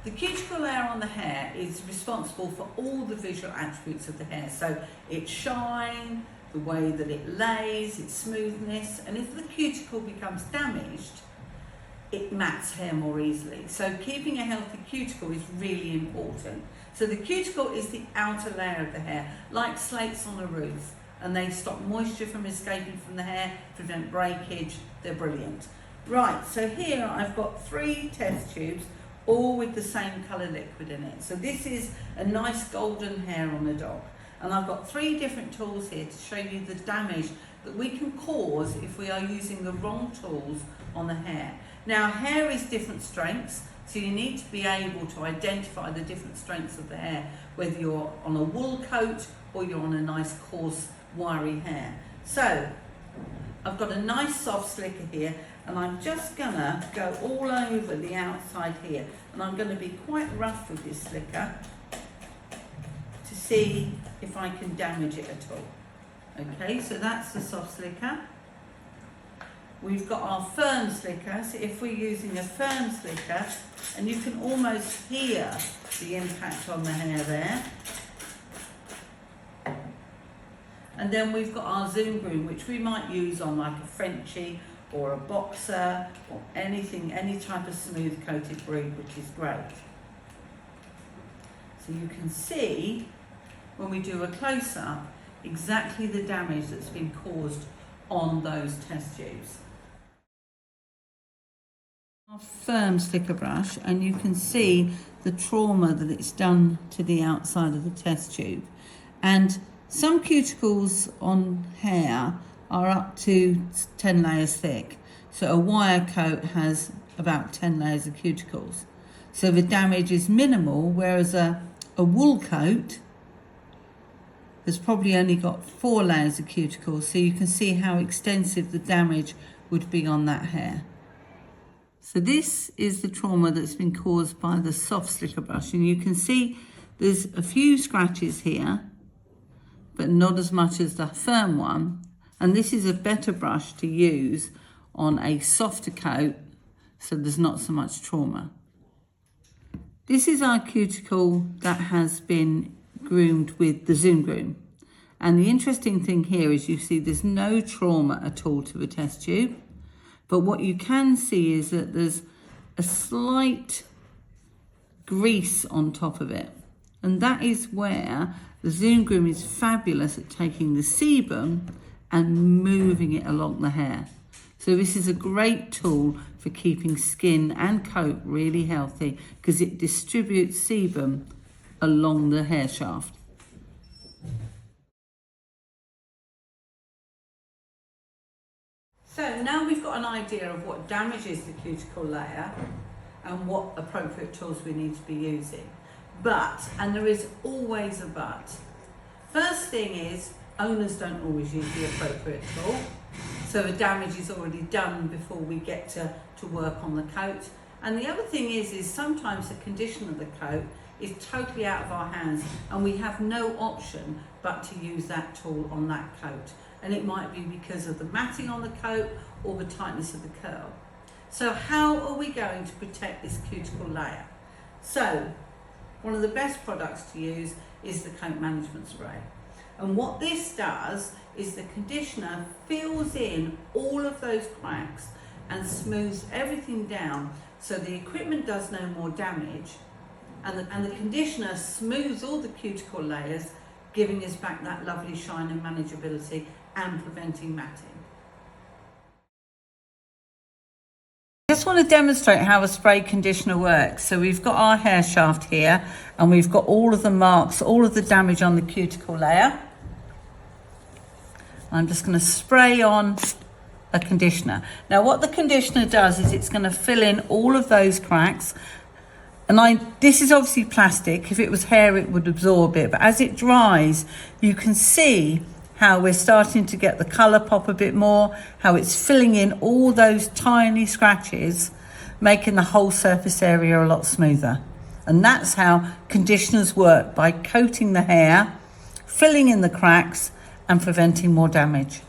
The cuticle layer on the hair is responsible for all the visual attributes of the hair. So its shine, the way that it lays, its smoothness, and if the cuticle becomes damaged, it mats hair more easily. So keeping a healthy cuticle is really important. So the cuticle is the outer layer of the hair, like slates on a roof, and they stop moisture from escaping from the hair, prevent breakage. They're brilliant. Right, so here I've got 3 test tubes, all with the same colour liquid in it. So this is a nice golden hair on the dog. And I've got 3 different tools here to show you the damage that we can cause if we are using the wrong tools on the hair. Now, hair is different strengths, so you need to be able to identify the different strengths of the hair, whether you're on a wool coat or you're on a nice coarse, wiry hair. So, I've got a nice soft slicker here, and I'm just gonna go all over the outside here, and I'm gonna be quite rough with this slicker to see if I can damage it at all. Okay, so that's the soft slicker. We've got our firm slicker, so if we're using a firm slicker, and you can almost hear the impact on the hair there. And then we've got our zoom groom, which we might use on like a Frenchie or a boxer or anything, any type of smooth coated breed, which is great. So you can see when we do a close-up exactly the damage that's been caused on those test tubes. Our firm slicker brush, and you can see the trauma that it's done to the outside of the test tube. And some cuticles on hair are up to 10 layers thick. So a wire coat has about 10 layers of cuticles. So the damage is minimal, whereas a wool coat has probably only got 4 layers of cuticles. So you can see how extensive the damage would be on that hair. So this is the trauma that's been caused by the soft slicker brush. And you can see there's a few scratches here, but not as much as the firm one. And this is a better brush to use on a softer coat, so there's not so much trauma. This is our cuticle that has been groomed with the Zoom Groom. And the interesting thing here is you see there's no trauma at all to the test tube. But what you can see is that there's a slight grease on top of it. And that is where the Zoom Groom is fabulous at taking the sebum and moving it along the hair. So this is a great tool for keeping skin and coat really healthy because it distributes sebum along the hair shaft. So now we've got an idea of what damages the cuticle layer and what appropriate tools we need to be using. But, and there is always a but, first thing is owners don't always use the appropriate tool. So the damage is already done before we get to work on the coat. And the other thing is sometimes the condition of the coat is totally out of our hands and we have no option but to use that tool on that coat. And it might be because of the matting on the coat or the tightness of the curl. So how are we going to protect this cuticle layer? So one of the best products to use is the coat management spray. And what this does is the conditioner fills in all of those cracks and smooths everything down so the equipment does no more damage, and the conditioner smooths all the cuticle layers, giving us back that lovely shine and manageability and preventing matting. I just want to demonstrate how a spray conditioner works. So we've got our hair shaft here and we've got all of the marks, all of the damage on the cuticle layer. I'm just going to spray on a conditioner. Now what the conditioner does is it's going to fill in all of those cracks. And this is obviously plastic. If it was hair, it would absorb it. But as it dries, you can see how we're starting to get the colour pop a bit more, how it's filling in all those tiny scratches, making the whole surface area a lot smoother. And that's how conditioners work, by coating the hair, filling in the cracks and preventing more damage.